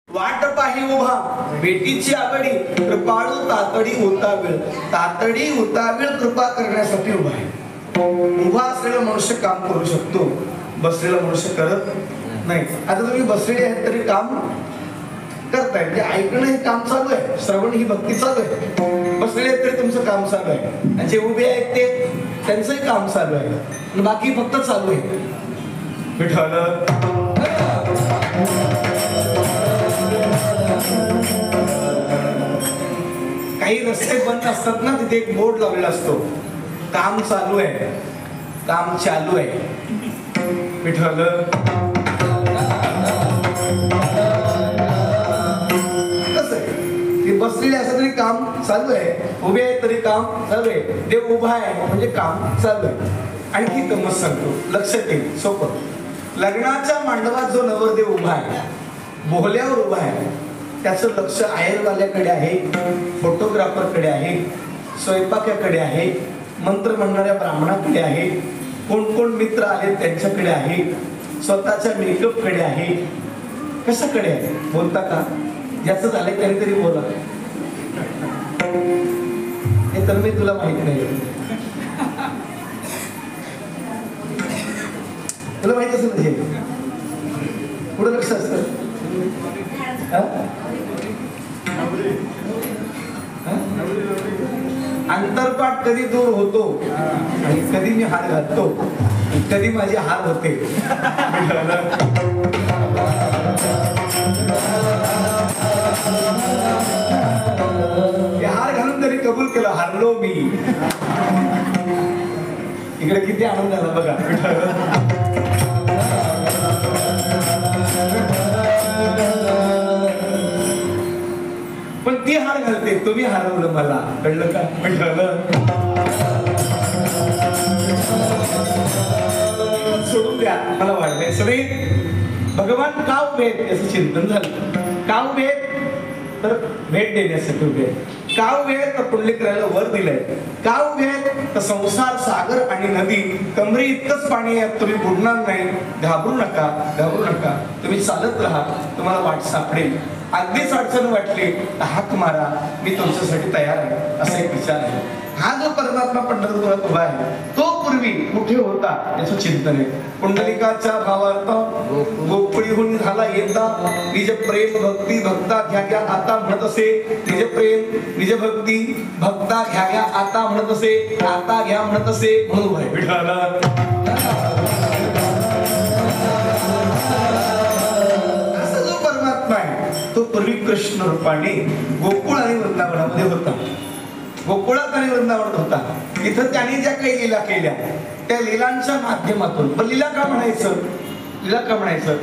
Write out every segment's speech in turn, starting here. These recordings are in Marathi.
वाट पाही उभा बेटीची आघाडी कृपाळू तातडी होतावेळ तातडी होतावेळ कृपा करण्यासाठी उभा आहे. उभा असलेला मनुष्य काम करू शकतो, बसलेला मनुष्य करत नाही. आता तुम्ही बसलेले आहेत तरी काम करताय, म्हणजे ऐकणं हे काम चालू आहे, श्रवण ही भक्ती चालू आहे. बसलेले आहेत तरी तुमचं काम चालू आहे, आणि जे उभे आहेत ते त्यांचंही काम चालू आहे, आणि बाकी फक्त चालू आहे. विठ्ठल काही रस्ते बंद असतात ना, तिथे एक बोर्ड लावलेला असतो, काम चालू आहे, काम चालू आहे. विठ्ठल कसं आहे, ते बसलेले असं तरी काम चालू आहे, उभे आहे तरी काम चालू आहे. देव उभा आहे म्हणजे काम चालू आहे. आणखी गंमत सांगतो, लक्षात येईल, सोपं. लग्नाच्या मांडवात जो नवरदेव उभा आहे, बोहल्यावर उभा आहे, त्याचं लक्ष आयरवाल्याकडे आहे, फोटोग्राफरकडे आहे, स्वयंपाकाकडे आहे, मंत्र म्हणणाऱ्या ब्राह्मणाकडे आहे, कोण कोण मित्र आले त्यांच्याकडे आहे, स्वतःच्या मेकअपकडे आहे. कशाकडे आहे? बोलता का? ज्याचं झालंय त्याने तरी बोला. हे तर मी तुला माहित नाही, तुला माहित असेल म्हणजे पुढे लक्ष असतं. अंतरपाठ कधी दूर होतो आणि कधी मी हार घालतो, कधी माझे हार होते. हार घालून तरी कबूल केलं, हारलो मी. इकडे किती आनंद झाला बघा. पण ती हार घालते, तुम्ही हरवलं मला, कळलं का? सोडून द्या, मला वाटलंय सगळे भगवान का उभे आहेत याचं चिंतन झालं. का उभे आहेत तर भेट देण्यासाठी उभे आहेत. का उभे आहेत तर पुंडलिकाला वर दिलंय. का उभे आहेत तर संसार सागर आणि नदी कमरी इतकंच पाणी आहे, तुम्ही बुडणार नाही, घाबरू नका, घाबरू नका, तुम्ही चालत राहा, तुम्हाला वाट सापडेल. अगदीच अडचण वाटली तर हाक मारा, मी तुमच्यासाठी तयार आहे, असा एक विचार आहे. हा जो परमात्मा पंढरपुरात उभा आहे तो पूर्वी कुठे होता याचं चिंतन आहे. पुंडलिकाच्या भावार्थ गोकुळीहून झाला येता, निज प्रेम भक्ती भक्ता घ्या घ्या आता म्हणत असे, निज प्रेम निज भक्ती भक्ता घ्या घ्या आता म्हणत असे, आता घ्या म्हणत असे म्हणून उभा आहे. विठ्ठला तो पूर्वी कृष्ण रूपाने गोकुळ आणि वृंदावनामध्ये होता, गोकुळात आणि वृंदावनात होता. इथं त्याने ज्या काही लीला केल्या त्या लीलांच्या माध्यमातून, पण लीला का म्हणायचं, लीला का म्हणायचं,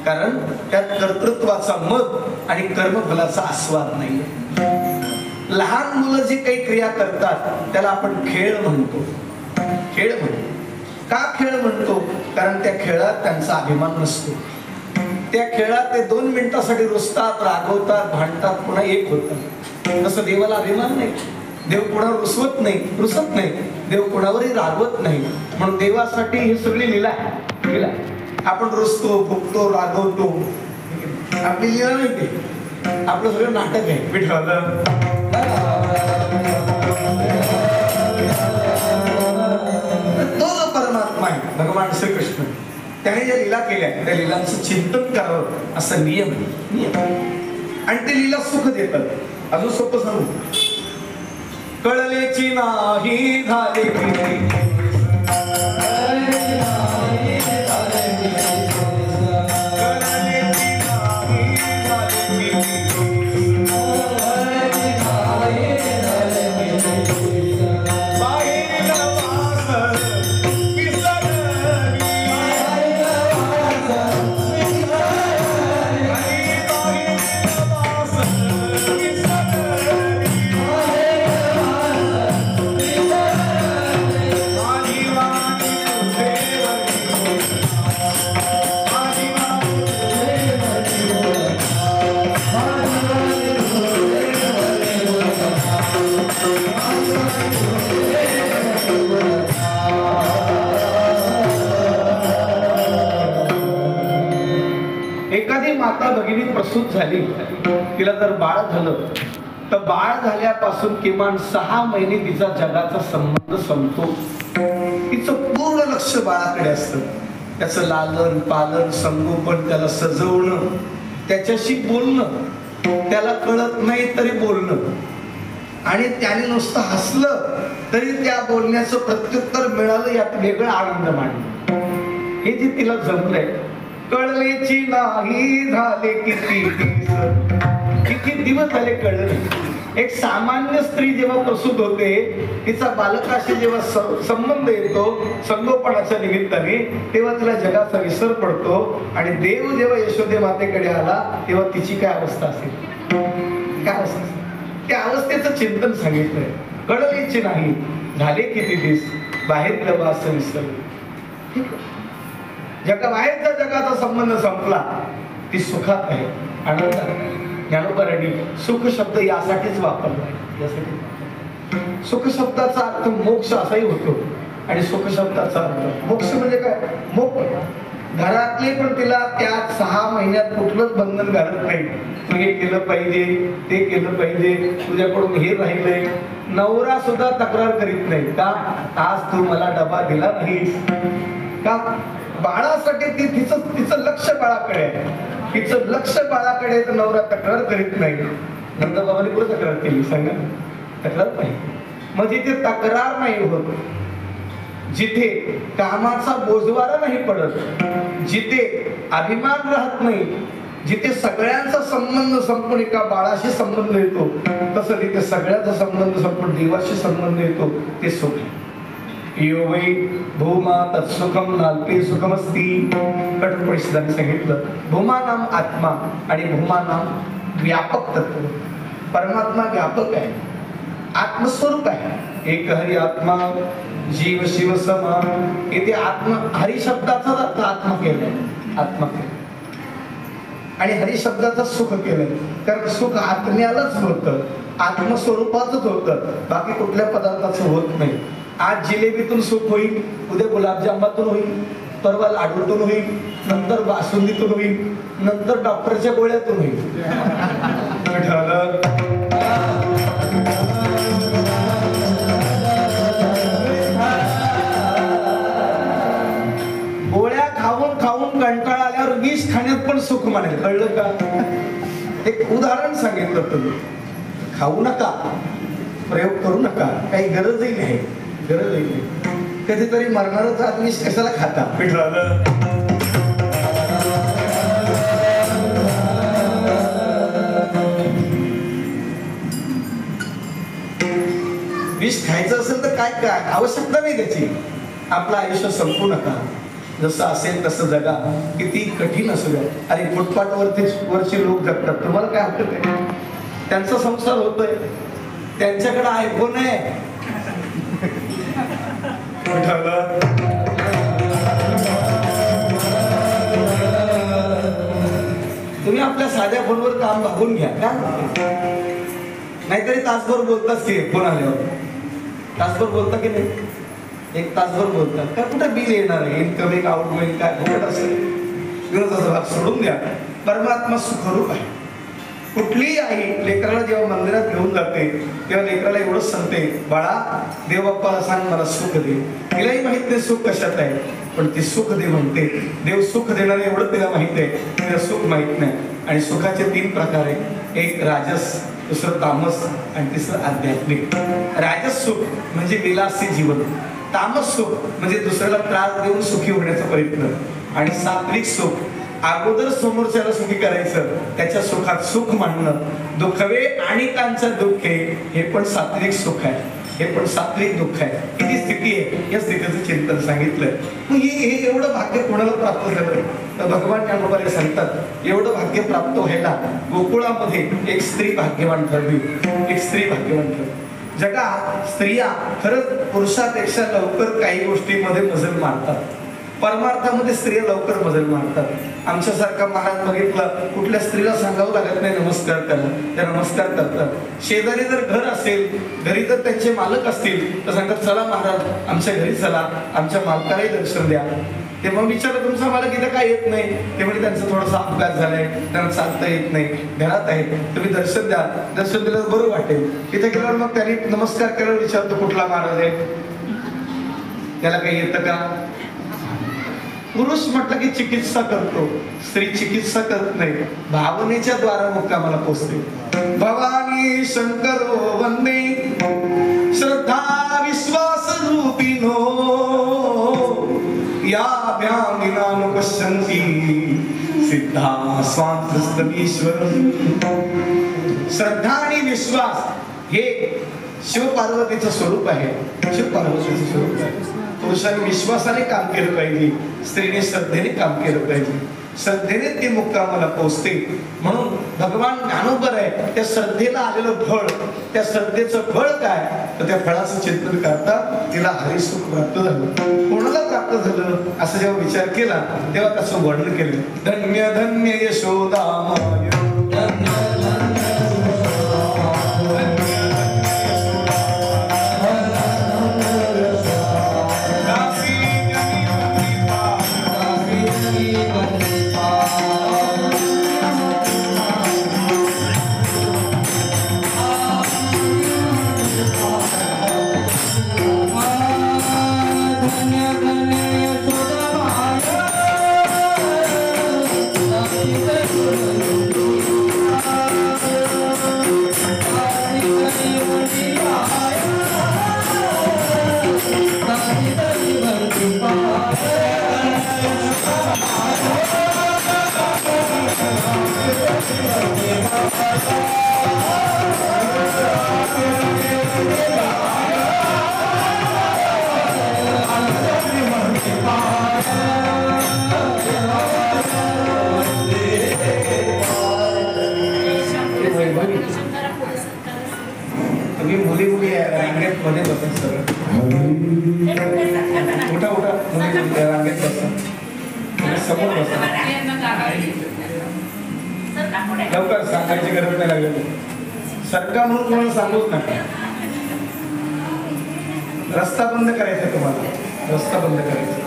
कारण त्यात कर्तृत्वाचा मत आणि कर्मफलाचा आस्वाद नाही. लहान मुलं जी काही क्रिया करतात त्याला आपण खेळ म्हणतो, खेळ म्हणतो. का खेळ म्हणतो? कारण त्या खेळात त्यांचा अभिमान नसतो. त्या खेळात ते 2 मिनिटासाठी रुसतात, रागवतात, भांडतात, पुन्हा एक होतात. तसं देवाला अभिमान नाही, देव कोणावर रुसवत नाही, रुसत नाही, देव कोणावरही रागवत नाही. म्हणून देवासाठी ही सगळी लीला आहे. लीला आपण रुसतो, फुगतो, रागवतो, आपली लीला नाही, ते आपलं सगळं नाटक आहे. विठ्ठल तो जो परमात्मा आहे भगवान श्रीकृष्ण, त्याने ज्या लीला केल्या त्या लीलांचं चिंतन करावं असा नियम आहे. आणि ते लीला सुख देतात. अजून सोपं सांगू, कळलेची नाही झाले मालिनी प्रसूत झाली, तिला जर बाळ झालं तर बाळ झाल्यापासून किमान 6 महिने तिचा जगाचा संबंध संपतो. तिचं पूर्ण लक्ष बाळाकडे असतं. त्याचं लालन पालन संगोपन, त्याला सजवणं, त्याच्याशी बोलणं, त्याला कळत नाही तरी बोलणं, आणि त्याने नुसतं हसलं तरी त्या बोलण्याचं प्रत्युत्तर मिळालं यात वेगळा आनंद मांडला. हे जे तिला जमलंय, कळलेची नाही झाले किती दिवस झाले कळलं. एक सामान्य स्त्री जेव्हा प्रसूत होते, तिचा बालकाशी जेव्हा संबंध येतो संगोपनाच्या निमित्ताने, तेव्हा तिला जगाचा विसर पडतो. आणि देव जेव्हा यशोदे मातेकडे आला तेव्हा तिची काय अवस्था असेल, काय अवस्था असेल, त्या अवस्थेचं चिंतन सांगितलंय. कळलेची नाही झाले किती दिवस, बाहेर वास विसरले. बाहेरचा जगाचा संबंध संपला, ती सुखात आहे, आनंदात आहे. ज्ञानोबांनी सुख शब्द यासाठीच वापरला. सुख शब्दाचा अर्थ मोक्ष असाही होतो, आणि सुख शब्दाचा अर्थ मोक्ष म्हणजे काय, मोक्ष. घरातले पण तिला त्या 6 महिन्यात कुठलंच बंधन घालत नाही. तू हे केलं पाहिजे, ते केलं पाहिजे, तुझ्याकडून हे राहिलंय. नवरा सुद्धा तक्रार करीत नाही का, आज तू मला डबा दिला नाहीस का. बाळासाठी तिचं लक्ष बाळाकडे आहे, तिचं लक्ष बाळाकडे, तर नवरा तक्रार करीत नाही. नंदबाबांनी पुढे तक्रार केली, सांगा, तक्रार नाही. मग जिथे तक्रार नाही होत, जिथे कामाचा बोजवारा नाही पडत, जिथे अभिमान राहत नाही, जिथे सगळ्यांचा संबंध संपून एका बाळाशी संबंध येतो, तसं तिथे सगळ्यांचा संबंध संपून देवाशी संबंध येतो, ते सुख आहे. यो वै भूमा तत्सुखम नाल्पे सुखमस्ती. कठोपनिषदाने सांगितलं, भूमा नाम आत्मा आणि भूमा नाम व्यापक तत्व. परमात्मा व्यापक आहे, आत्मस्वरूप आहे. एक हरी आत्मा जीव शिव समा. इथे आत्मा, हरी शब्दाचा अर्थ आत्मा केलाय, आत्मा केला, आणि हरी शब्दाचं सुख केलंय. कारण सुख आत्म्यालाच होतं, आत्मस्वरूपाचंच होतं, बाकी कुठल्या पदार्थाचं होत नाही. आज जिलेबीतून सुख होईल, उद्या गुलाबजामातून होईल, परवा लाडूतून होईल, नंतर बासुंदीतून होईल, नंतर डॉक्टरच्या गोळ्यातून होईल. गोळ्या खाऊन खाऊन कंटाळा आल्यावर विष खाण्यात पण सुख मानेल, कळलं का. एक उदाहरण सांगितलं, तुम्ही खाऊ नका, प्रयोग करू नका, काही गरजही नाही, गरजही नाही. कधीतरी मरणारच आत विष कशाला खाता. विष खायचं असेल तर काय काय आवश्यकता नाही त्याची. आपलं आयुष्य संपू नका, जसं असेल तसं जगा, किती कठीण असू द्या. अरे फुटपाथवरचे लोक जगतात, तुम्हाला काय हरकत आहे, त्यांचा संसार होतोय, त्यांच्याकडे आयफोन आहे. तुम्ही आपल्या साध्या फोनवर काम बघून घ्या का, नाहीतरी तासभर बोलताच की फोन आल्यावर, तासभर बोलता की नाही, 1 तासभर बोलतात का, कुठे बिल येणार आहे, इनकमिंग आउटगोइंग काय फुकट असेल, विरोधाचा भाग सोडून द्या. परमात्मा सुखरूप आहे. कुठलीही आई लेकराला जेव्हा मंदिरात घेऊन जाते तेव्हा लेकराला एवढंच सांगते, बाळा देव बाप्पाला सांग मला सुख दे. तिलाही माहित नाही सुख कशात आहे, पण ती सुख दे म्हणते. देव सुख देणार एवढं तिला माहित आहे, तिला सुख माहित नाही. आणि सुखाचे 3 प्रकार आहे, एक राजस, दुसरं तामस, आणि तिसरं आध्यात्मिक. राजस सुख म्हणजे विलासी जीवन, तामस सुख म्हणजे दुसऱ्याला त्रास देऊन सुखी होण्याचा प्रयत्न, आणि सात्विक सुख अगोदर समोरच्याला सुखी करायचं, त्याच्या सुखात सुख मानणं. दुःखवे आणि त्यांचं दुःख हे पण सात्विक सुख आहे, हे पण सात्विक दुःख आहे. किती स्थिती आहे, या स्थितीचं चिंतन सांगितलंय. मग हे एवढं भाग्य कोणाला प्राप्त झालं, तर भगवान ज्ञानोबा सांगतात, एवढं भाग्य प्राप्त व्हायला गोकुळामध्ये एक स्त्री भाग्यवान ठरली, एक स्त्री भाग्यवान ठरली. जगात स्त्रिया खरंच पुरुषापेक्षा लवकर काही गोष्टींमध्ये मजल मारतात, परमार्थामध्ये स्त्रिया लवकर मजल मारतात. आमच्यासारखा महाराज बघितलं, कुठल्या स्त्रीला सांगावं लागत नाही नमस्कार करा, त्या नमस्कार करतात. शेजारी जर घर असेल, घरी जर त्यांचे मालक असतील तर सांगतात, चला महाराज आमच्या घरी चला, आमच्या मालकालाही दर्शन द्या. ते मग विचारलं तुमचं मला तिथं काय येत नाही. ते म्हणजे त्यांचा थोडासा अपघात झालाय, त्यांना चालता येत नाही, घरात आहे, तुम्ही दर्शन द्या. दर्शन दिलं बरं वाटेल. तिथे गेल्यावर मग त्यांनी नमस्कार केल्यावर विचारतो कुठला महाराज आहे, त्याला काही येतं का. पुरुष म्हटलं की चिकित्सा करतो, स्त्री चिकित्सा करत नाही, भावनेच्या द्वारा मुक्कामाला पोचते. भवानी शंकरो वंदे श्रद्धा विश्वास रूपिनो याभ्यां विनानुपश्यन्ति सिद्धा स्वांतस्तमीश्वर. श्रद्धा आणि विश्वास हे शिवपार्वतीचं स्वरूप आहे. शिवपार्वतीचं स्वरूप आहे. पुरुषाने विश्वासाने काम केलं पाहिजे, स्त्रीने श्रद्धेने काम केलं पाहिजे. श्रद्धेने ते मुक्कामाला पोचते. म्हणून भगवान ज्ञानोबर आहे, त्या श्रद्धेला आलेलं फळ, त्या श्रद्धेचं फळ काय, तर त्या फळाचं चिंतन करता तिला हरिसुख प्राप्त झालं. कोणाला प्राप्त झालं असं जेव्हा विचार केला तेव्हा त्याचं वर्णन केलं. धन्य धन्य यशोदामाय, मध्ये बसत सगळं उठा उठा रांगेत बसा, समोर बसा. लवकर सांगायची गरज नाही लागली. सरकार म्हणून तुम्हाला सांगूच नाही. रस्ता बंद करायचा, तुम्हाला रस्ता बंद करायचा.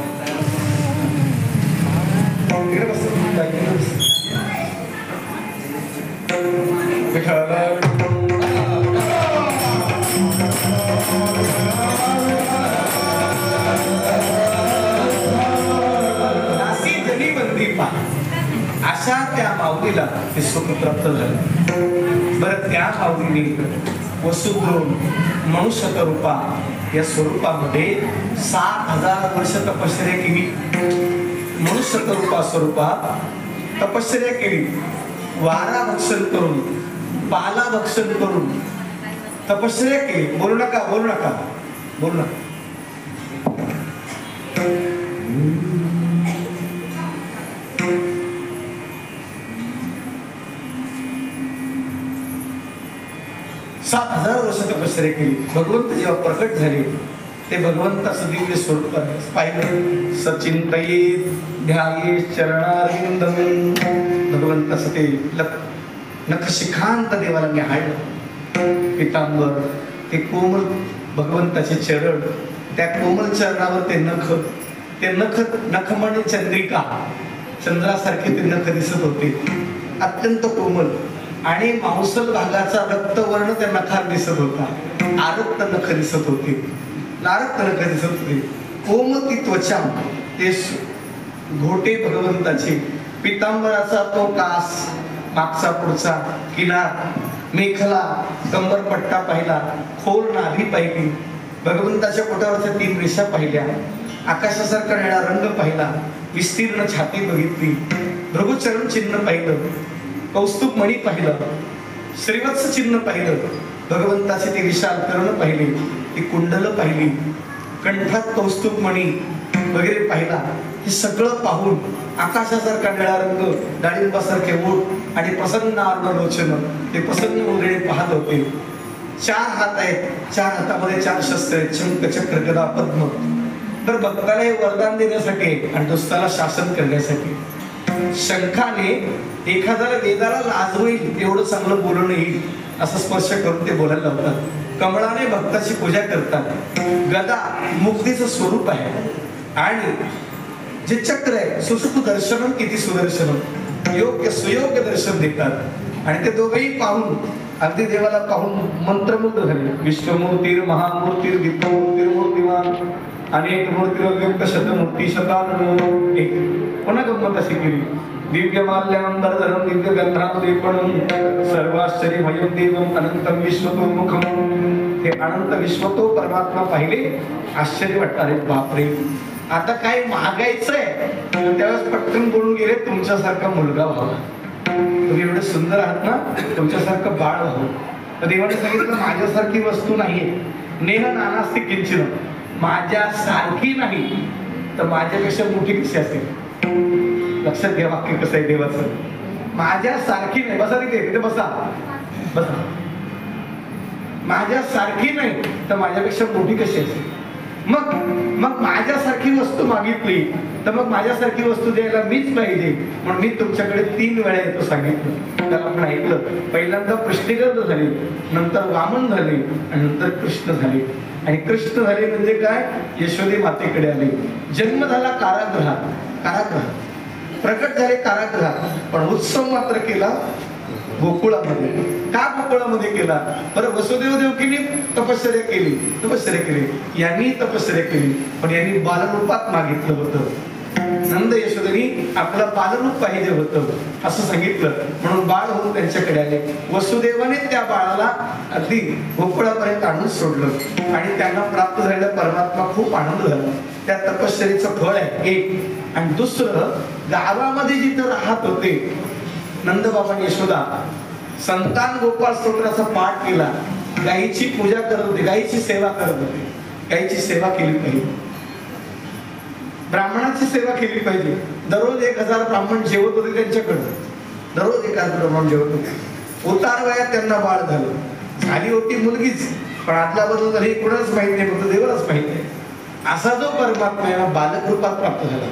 अशा त्या माऊलीला ते सुख प्राप्त झालं. बरं, त्या माऊलीने वसुद्रोण मनुष्य रूपा या स्वरूपामध्ये 7000 वर्ष तपश्चर्या केली. मनुष्य रूपा स्वरूपात तपश्चर्या केली. वारा भक्षण करून, पाला भक्षण करून तपश्चर्या केली. बोलू नका, बोलू नका, बोलू नका. 7000 वर्ष तपश्चर्या केली. भगवंत जेव्हा प्रकट झाले ते भगवंताचं दिव्य स्वरूप पाहिलं. सचिंतयेत ध्यायेत चरणारविंदम. भगवंताचं ते नखशिखांत देवाला निहाळलं. पितांबर, ते कोमल भगवंताचे चरण, त्या कोमल चरणावर ते नख, ते नखमणी चंद्रिका, चंद्रासारखे ते नख दिसत होते, अत्यंत कोमल. आणि मांसल भागाचा रक्तवर्ण त्या नखात दिसत होता. आरक्त नख दिसत होते, लारक्त नख दिसत होते. कोमल ती त्वचा, ते घोटे भगवंताचे. पितांबराचा तो कास, मागचा पुढचा किनार, मेखला, कंबरपट्टा पाहिला, खोल नाभी पाहिली, भगवंताच्या पोटावरच्या 3 रेषा पाहिल्या, आकाशासारखा निळा रंग पाहिला, विस्तीर्ण छाती बघितली, भृगुचरण चिन्ह पाहिलं, कौस्तुभ मणी पाहिलं, श्रीवत्स चिन्ह पाहिलं, भगवंताचे ते विशाल कर्ण पाहिले, ती कुंडल पाहिली, कंठात कौस्तुभ मणी वगैरे पाहिला. हे सगळं पाहून आकाशासारखा निळा रंग, डाळिंबासारखे ओठ आणि प्रसन्न लोचन, ते प्रसन्न उजळे पाहत होते. 4 हात आहेत, 4 हातामध्ये 4 शस्त्र आहेत, शंख, चक्र, गदा, पद्म. तर भक्ताला हे वरदान देण्यासाठी आणि दुसऱ्याला शासन करण्यासाठी. शंखाने एखाद्याला वेदाला लाजवेल एवढं चांगलं बोलणं येईल असं स्पर्श करून ते बोलायला लावतात. कमळाने भक्ताची पूजा करतात. गदा मुक्तीचं स्वरूप आहे आणि जे चक्र आहे सुष्ठु दर्शनम किती सुदर्शनम, योग्य सुयोग्य दर्शन देतात. आणि ते दोघेही पाहून अगदी देवाला पाहून मंत्रमुग्ध झाले. विश्वमूर्तीर महामूर्तीर विप्रोमूर्तीर मूर्तिमान अनेक मूर्तीर शतमूर्ती शतान एक. पुन्हा गंमत अशी केली. दिव्य माल्यां दिव्य गंधां लेपणं सर्वाश्चर्यमयं देवं अनंतं विश्वतोमुखं. हे अनंत विश्वतो परमात्मा पाहिले, आश्चर्य वाटतं. अरे बापरे, आता काय मागायचंय त्यावेळेस पटकन बोलून गेले, तुमच्यासारखा मुलगा व्हावा, तुम्ही एवढे सुंदर आहात ना, तुमच्यासारखं बाळ व्हावं. तर देवाने सांगितलं माझ्यासारखी वस्तू नाहीये. नेह नानास्ति किंचिन, माझ्यासारखी नाही तर माझ्यापेक्षा मोठी कशी असेल. लक्षात घ्या वाक्य कसं आहे देवाचं. माझ्यासारखी नाही, बसा तिथे बसा बसा. माझ्यासारखी नाही तर माझ्यापेक्षा मोठी कशी असेल. मग मग माझ्यासारखी वस्तू मागितली तर मग माझ्यासारखी वस्तू द्यायला मीच पाहिजे. म्हणून मी तुमच्याकडे 3 वेळा येतो सांगितलं. त्याला आपण ऐकलं. पहिल्यांदा पृष्ठीगर्भ झाले, नंतर वामन झाले आणि नंतर कृष्ण झाले. आणि कृष्ण झाले म्हणजे काय, यशोदे मातेकडे आले. जन्म झाला कारागृहात, कारागृहात प्रकट झाले कारागृहात, पण उत्सव मात्र केला गोकुळामध्ये. का गोकुळामध्ये केला बरं. वसुदेव देवकीने तपश्चर्या केली, यांनी तपश्चर्या केली, पण यांनी बालरूपात मागितलं होतं. नंद यशोदेनी आपलं बालरूप पाहिजे होतं असं सांगितलं, म्हणून बाळ होऊन त्यांच्याकडे आले. वसुदेवाने त्या बाळाला अगदी गोकुळापर्यंत आणून सोडलं आणि त्यांना प्राप्त झालेला परमात्मा खूप आनंद झाला. त्या तपश्चर्याचं फळ आहे एक. आणि दुसरं, गावामध्ये जिथं राहत होते नंदबाबा आणि यशोदा संतान गोपाळ स्तोत्राचा पाठ केला, गायीची पूजा करत होते, गायीची सेवा करत होते. गायीची सेवा केली पाहिजे, ब्राह्मणाची सेवा केली पाहिजे. दररोज 1000 ब्राह्मण जेवत होते त्यांच्याकडे, दररोज 1000 ब्राह्मण जेवत होते. उतार वयात त्यांना बाळ झालं, झाली होती मुलगीच, पण आतला बदल झाली कोणालाच माहित नाही, फक्त देवालाच माहित आहे. असा जो परमात्मा याला बालक रूपात प्राप्त झाला.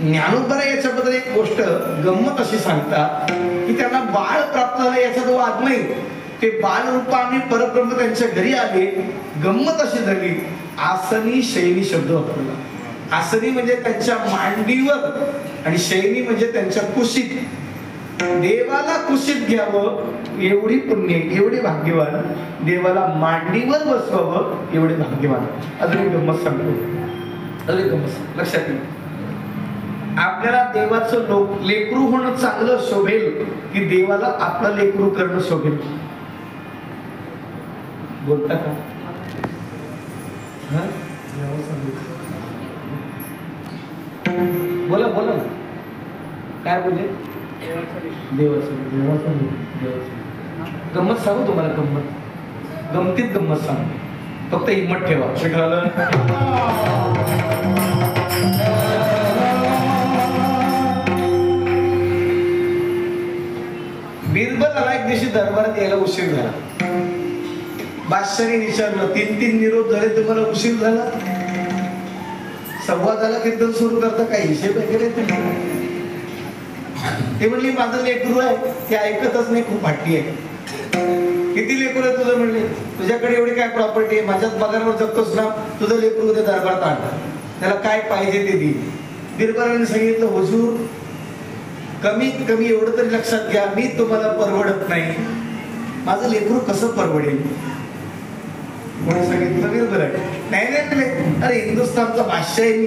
ज्ञानोबा याच्याबद्दल एक गोष्ट गंमत अशी सांगतात की त्यांना बाळ प्राप्त झालं याचा जो वाद नाही, ते बाल रूपाने परब्रह्म त्यांच्या घरी आले. गंमत अशी झाली, आसनी शयनी शब्द वापरला. आसनी म्हणजे त्यांच्या मांडीवर आणि शयनी म्हणजे त्यांच्या कुशीत. देवाला कुशीत घ्यावं एवढी पुण्य, एवढे भाग्यवान. देवाला मांडीवर बसवावं एवढे भाग्यवान. अजून एक गंमत सांगतो, अजून एक गंमत लक्षात येईल. आपल्याला देवाचं लेकरू होणं चांगलं शोभेल की देवाला आपलं लेकरू करणं शोभेल. बोलता का? बोला बोला ना, काय बोलले? देवाचं गंमत सांगू तुम्हाला. गमतीत गंमत सांगू, फक्त हिम्मत ठेवा. बिरबलाला एक दिवशी दरबारात यायला उशीर झाला. बादशाहाने विचारलं, 3 निरोप झाले, तुम्हाला उशीर झाला? संवादाला कीर्तन सुरू करता काही हिशेब वगैरे? ते म्हणली माझं लेकरू आहे, ते ऐकतच नाही, खूप हट्टी आहे. किती लेकरू आहे तुझं? म्हणले तुझ्याकडे एवढी काय प्रॉपर्टी आहे, माझ्याच पगारावर जगतोस ना, तुझं लेकरू उद्या दरबारात आण, त्याला काय पाहिजे ते दे. बिरबलाने सांगितलं, हुजूर कमीत कमी एवढं तरी लक्षात घ्या, मी तुम्हाला परवडत नाही, माझं लेकरू कसं परवडेल? कोणी सांगितलं? बिरबल आहे. नाही, अरे हिंदुस्थानचा बादशाह आहे, मी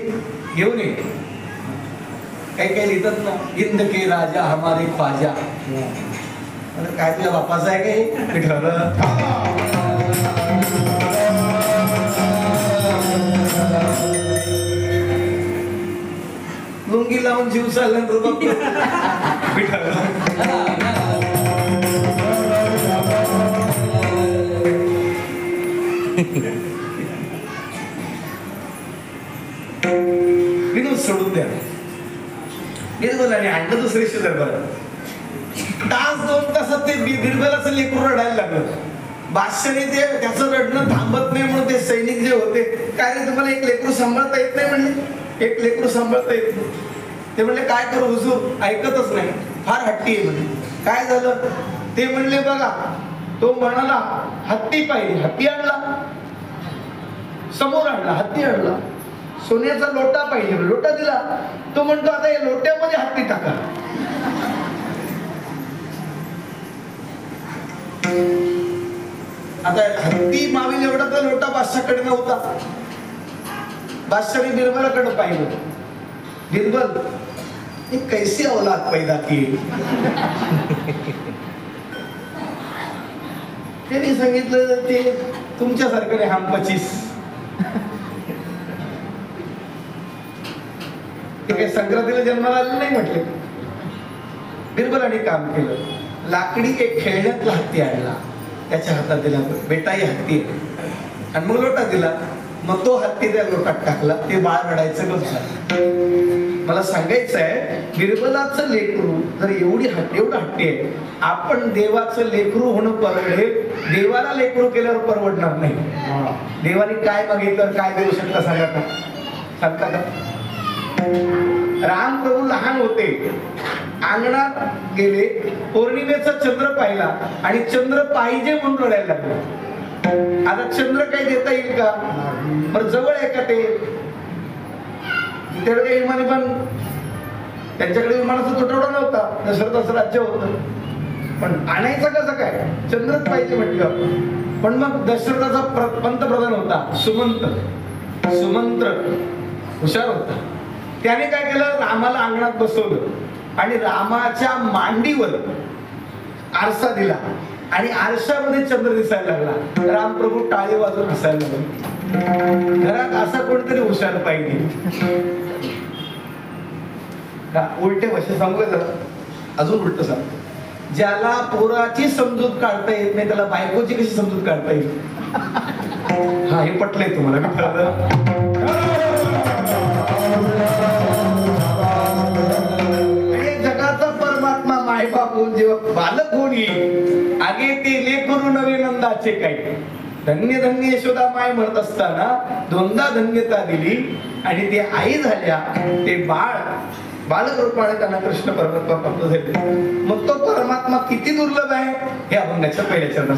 घेऊन ये. काही काही लिहितात ना, हिंद के राजा हमारे ख्वाजा. काय तुझ्या बापाचं आहे काय? लुंगी लावून जीव चालला विनोद सोडून द्या. बिरबलाने आणलं दुसऱ्याशी दरबारात. तास 2 तासात ते बिरबलाचं लेकरू रडायला लागलं. बादशाने ते त्याचं रडणं थांबत नाही म्हणून ते सैनिक जे होते, काय रे तुम्हाला एक लेकरू सांभाळता येत नाही? म्हणले एक लेकरू सांभाळता येत नाही. ते म्हणले काय करू हुजूर, ऐकतच नाही, फार हट्टी आहे. म्हणजे काय झालं? ते म्हणले बघा, तो म्हणाला हत्ती पाहिजे, हत्ती आणला, समोर आणला, हत्ती आणला, सोन्याचा लोटा पाहिजे, लोटा दिला. तो म्हणतो आता या लोट्यामध्ये हत्ती टाका. आता हत्ती मावेल एवढा तर लोटा बादशाकडे नव्हता. बादशाने बिरबलाकडे पाहिलं. बिरबल, हे कैसी औलाद पैदा की. त्यांनी सांगितलं ते तुमच्यासारखं नाही, हम 25. ते काही संक्रांतीला जन्माला आले नाही म्हटले. बिरबलाने काम केलं. लाकडी एक खेळण्यातला हत्ती आणला, त्याच्या हातात दिला. बेटा ही हत्ती आहे. आणि मग लोटा दिला. मग तो हत्ती त्या लोटात टाकला. ते बाळ रडायचं कसं. मला सांगायचं आहे, बिरबलाचं लेकरू जर एवढं हट्टी आहे, आपण देवाचं लेकरू होणं परवडेल. देवाला लेकरू केल्यावर परवडणार नाही. देवाने काय मागितलं, काय देऊ शकता सांगता का? राम प्रभू लहान होते, अंगणात गेले, पौर्णिमेचा चंद्र पाहिला आणि चंद्र पाहिजे म्हणून रडायला लागला. आता चंद्र काही देता येईल का? बरं जवळ आहे का ते? तेवढं काही विमाने पण त्यांच्याकडे विमानाचा तुटवडा नव्हता, दशरथाचं राज्य होतं. पण आणायचं कसं काय? चंद्रच पाहिजे म्हटलं. पण मग दशरथाचा पंतप्रधान होता सुमंत्र हुशार होता. त्याने काय केलं, रामाला अंगणात बसवलं आणि रामाच्या मांडीवर आरसा दिला आणि आरशामध्ये चंद्र दिसायला लागला. रामप्रभू टाळी वाजवून हसायला लागले. घरात असा कोणतरी हुशार पाहिजे. उलटे भाषा सांगू का? अजून उलट सांगतो. ज्याला पोराची समजूत काढता येत नाही, त्याला बायकोची कशी समजूत काढता येईल? हा, हे पटलंय तुम्हाला का? जगाचा परमात्मा मायबाप होऊन जेव्हा बालक होणी आगे ते लेकरू नवे नंदाचे काही. धन्य धन्य यशोदा माय म्हणत असताना दोनदा धन्यता दिली आणि ते आई झाल्या. ते बालक रूपाने त्यांना कृष्ण परमात्मा प्राप्त झाले. मग तो परमात्मा किती दुर्लभ आहे हे अभंगाच्या पहिल्या चरणात.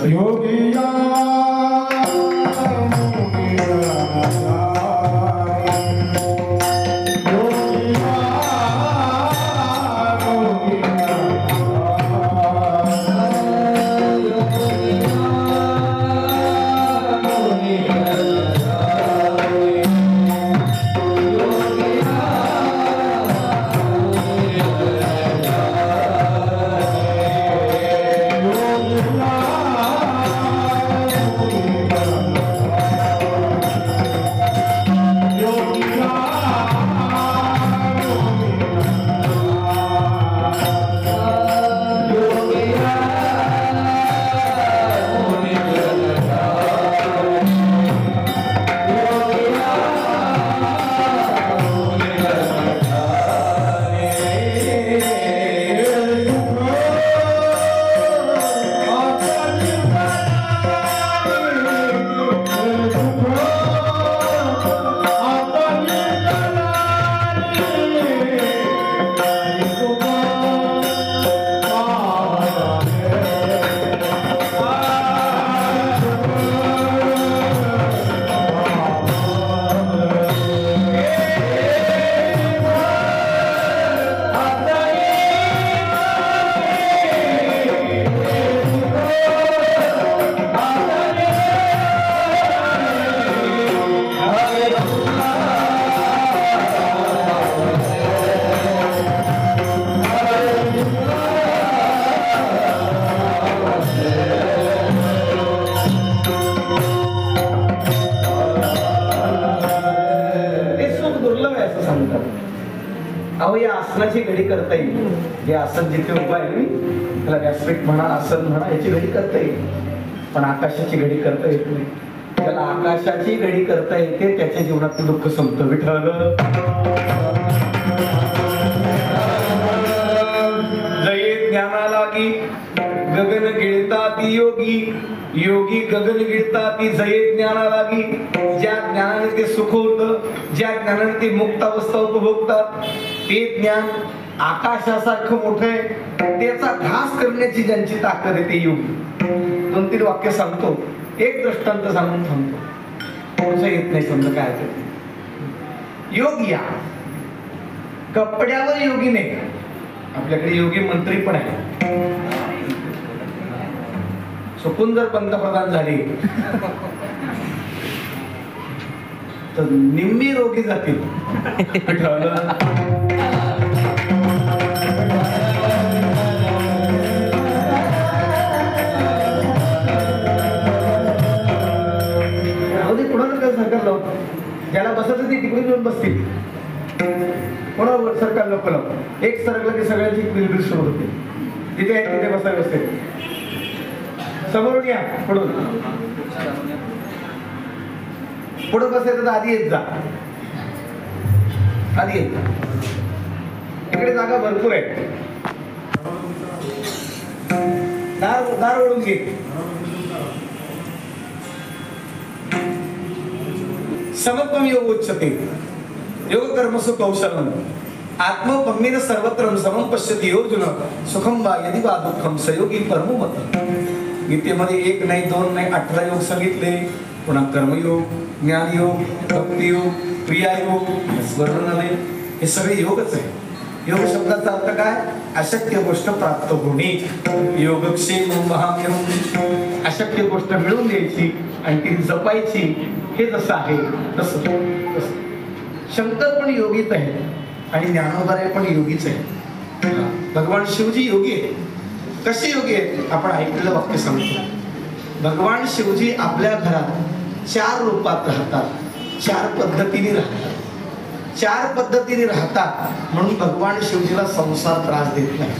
अहो या आसनाची घडी करता येईल. जे आसन जिथे उभा आहे त्याला व्यासपीठ म्हणा, आसन म्हणा, याची घडी करता येईल. पण आकाशाची घडी करता येत नाही. त्याला आकाशाची घडी करता येते, त्याच्या जीवनातलं दुःख संपतं. विठ्ठल जये ज्ञाना लागी गगन गिळता ती योगी, योगी गगन गिळता ती जये ज्ञाना लागी. ज्या ज्ञानाने ते सुख होतं, ज्या ज्ञानाने ते मुक्त अवस्था उपभोगतात, ते ज्ञान आकाशासारखं मोठं आहे. त्याचा ध्यास करण्याची ज्यांची ताकद आहे ते योगी. 2-3 वाक्य सांगतो, एक दृष्टांत सांगून थांबतो. पुढचं येत नाही समजा काय. योग या कपड्यावर योगी नाही. आपल्याकडे योगी मंत्री पण आहे. चुकून जर पंतप्रधान झाले तर निम्मी रोगी जातील. कोणाला काय सरकार लावत, ज्याला बसायचं ते तिकडे येऊन बसतील. कोणावर सरकार लोक लावत, एक सरकलं की सगळ्यांची बिलबिल सुरू होते. तिथे आहे तिथे बसावे असते. समोरून या, पुढून पुढे बसायचं तर आधी येत जा, आधी येत जा. इकडे जागा भरपूर आहे. दार ओढून घे. समत्वम योग उच्यते योग कर्मसु कौशलम आत्मपम्येन सर्वत्र समं पश्यति अर्जुन सुखम वा यदि वा दुःखम सयोगी परमो मत. गीतेमध्ये 1 नाही 2 नाही 18 योग सांगितले. पुन्हा कर्मयोग, ज्ञानयोग, भक्तियोग, क्रियायोग वर्णन आले. हे सगळे योगच आहे. योग शब्दाचा अर्थ काय? अशक्य गोष्ट प्राप्त होणे. योगक्षेम महाम्यहं. अशक्य गोष्ट मिळवून द्यायची आणि ती जपायची. हे जसं आहे तसं शंकर पण योगीच आहे आणि ज्ञानोबा पण योगीच आहे. भगवान शिवजी योगी आहे. कसे योगी आहेत? आपण ऐकलेलं वाक्य सांगतो. भगवान शिवजी आपल्या घरात 4 रूपात राहतात, 4 पद्धतीने राहतात. 4 पद्धतीने राहतात म्हणून भगवान शिवजीला संसार त्रास देत नाही.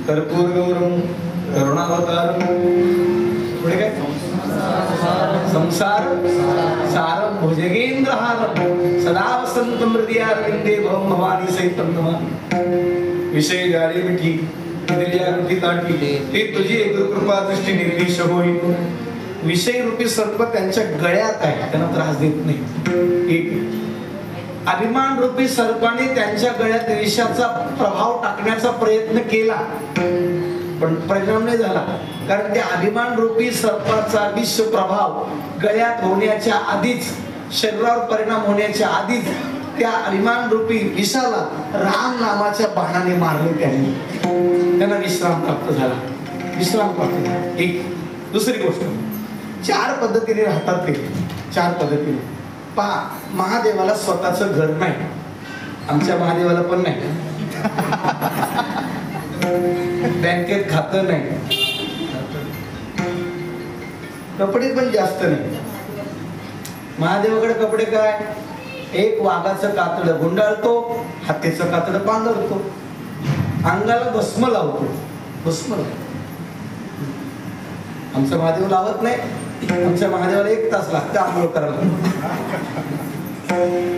कर्पूर गौरम करुणावतारम. पुढे काय? संसार सारम भुजगेंद्रहारम सदा वसंतम हृदयारविंदे भवम भवानी सहितम नमामि. विषय जाळे मिठी इंद्रियाकृती ताटी ते तुझी कृपा दृष्टी निर्देश होईल. विषय रूपी सर्प त्यांच्या गळ्यात आहे, त्यांना त्रास देत नाही. एक अभिमान रूपी सर्पाने त्यांच्या गळ्यात विषाचा प्रभाव टाकण्याचा प्रयत्न केला पण परिणाम नाही झाला. कारण त्या अभिमान रूपी सर्पाचा विष प्रभाव गळ्यात होण्याच्या आधीच, शरीरावर परिणाम होण्याच्या आधीच त्या अभिमान रूपी विषाला राम नामाच्या बाणाने मारले. त्यांना विश्राम प्राप्त झाला. विश्राम प्राप्त झाला. एक दुसरी गोष्ट, 4 पद्धतीने राहतात ते. 4 पद्धतीने पहा. महादेवाला स्वतःचं घर नाही. आमच्या महादेवाला पण नाही. बँकेत खातं नाही. कपडे पण जास्त नाही. महादेवाकडे कपडे काय? एक वाघाचं कातड गुंडाळतो, हत्तीचं कातड पांघरतो, अंगाला भस्म लावतो. भस्म लावतो. आमचा महादेव लावत नाही. आमच्या महादेवाला 1 तास लागतं आंघोळ करायला.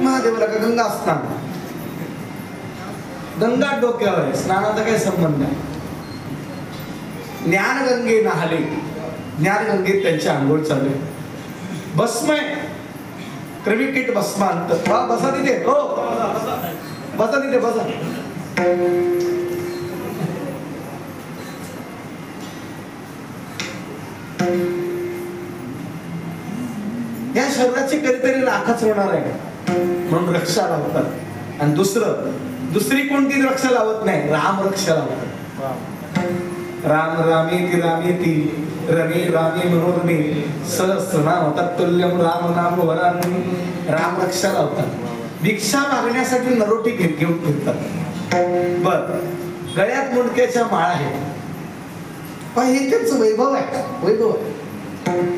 महादेवाला का गंगा स्नान, गंगा डोक्यावर आहे, स्नानाचा काही संबंध नाही. ज्ञानगंगे नाहले, ज्ञानगंगेत त्यांची आंघोळ चालू आहे. भस्म आहे, क्रिमिकीट भस्मांत. बसा तिथे. हो बसा तिथे, बसा. या शरीराची कधीतरी राखच होणार आहे म्हणून रक्षा लावतात. आणि दुसरी कोणती रक्षा लावत नाही, राम रक्षा लावतात. राम रामेति रामेति रमे रामे मनोरमे सहस्रनाम तत्तुल्यम राम नाम वरानने. राम रक्षा लावतात. भिक्षा मागण्यासाठी नरोटी घेऊन फिरतात. बर, गळ्यात मुंडक्याच्या माळा आहेत. पण हे त्यांचं वैभव आहे. वैभव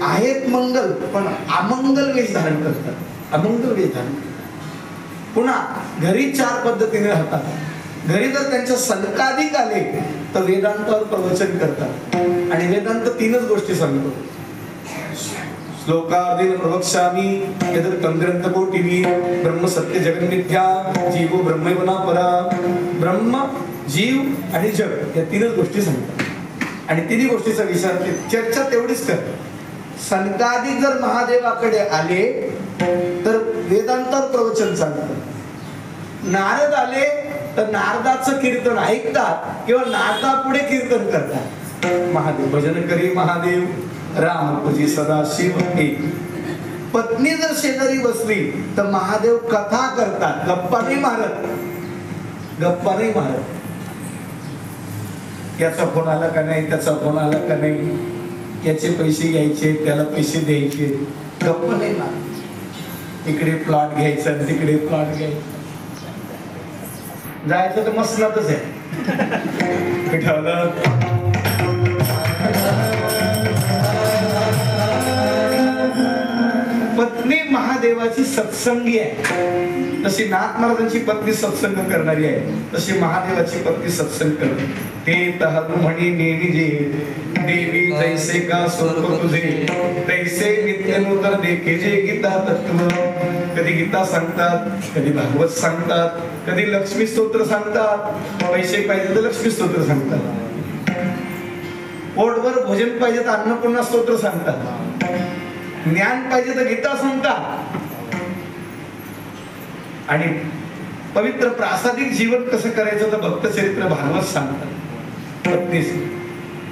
आहेत मंगल, पण अमंगल वेश धारण करतात. अमंगल वेश धारण करतात. पुन्हा घरी 4 पद्धतीने राहतात. घरी जर त्यांच्या संकाधिक आले तर वेदांतावर प्रवचन करतात. आणि वेदांत 3च गोष्टी सांगतो. श्लोकार्धेन प्रवक्ष्यामि यदर्थं ग्रंथकोटिभिः ब्रह्म सत्य जगन्मिथ्या जीवो ब्रह्मैव न परा. ब्रह्म, जीव आणि जग या 3च गोष्टी सांगतात. आणि 3 गोष्टीचा विचार चर्चा तेवढीच कर. संकाधिक जर महादेवाकडे आले तर वेदांतावर प्रवचन चालतं. नारद आले तर नारदाचं कीर्तन ऐकतात किंवा नारदा पुढे कीर्तन करतात. महादेव भजन करी महादेव राम तुझी सदा शिव एक. पत्नी जर शेजारी बसली तर महादेव कथा करतात, गप्पा नाही मारत, गप्पा नाही मारत. याचा फोन आला का नाही, त्याचा फोन आला का नाही, याचे पैसे घ्यायचे, त्याला पैसे द्यायचे, गप्पा नाही मारत. इकडे प्लॉट घ्यायचा, तिकडे प्लॉट घ्यायचा. जायचं तर मसनातच आहे. पत्नी महादेवाची सत्संगी आहे. तशी नाथ महाराजांची पत्नी सत्संग करणारी आहे, तशी महादेवाची पत्नी सत्संग करते. ते तहत म्हणी नेविजे देवी जैसे का स्वरूप तुझे तैसे नित्य नूतन देखेजे गीता तत्व. कधी गीता सांगतात, कधी भागवत सांगतात, कधी लक्ष्मी स्तोत्र सांगतात. पैसे पाहिजे तर लक्ष्मी स्तोत्र सांगतात, पोटभर भोजन पाहिजे तर अन्नपूर्णा स्तोत्र सांगतात, ज्ञान पाहिजे तर गीता सांगतात, आणि पवित्र प्रासादिक जीवन कसं करायचं तर भक्त चरित्र भागवत सांगतात.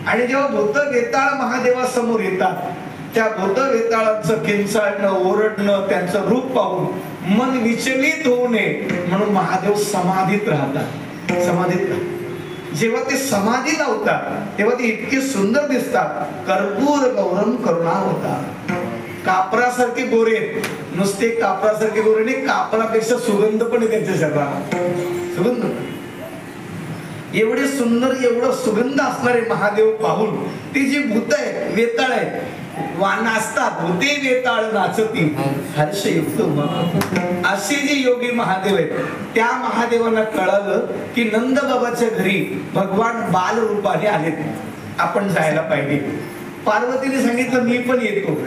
आणि जेव्हा भूत वेताळ महादेवासमोर येतात, त्या भूत वेताळांचं किंचाळणं, ओरडणं, त्यांचं रूप पाहून मन विचलित होऊ नये म्हणून महादेव समाधीत राहतात. समाधीत राहतात. जेव्हा ते समाधी लावतात तेव्हा ते इतके सुंदर दिसतात. कर्पूर गौरम करुणावतार. कापरासारखे गोरे, नुसते कापरासारखे गोरे नाही, कापरापेक्षा सुगंध पण आहे त्यांच्या शरीरात. सुगंध एवढे सुंदर, एवढं सुगंध असणारे महादेव पाहून ती जी भूत आहे, वेताळ आहे, नाचतात. भूते वेताळ नाचती हर्षयुक्त. असे जे योगी महादेव आहेत, त्या महादेवांना कळालं की नंद बाबाच्या घरी भगवान बाल रूपाने आलेत, आपण जायला पाहिजे. पार्वतीने सांगितलं मी पण येतो.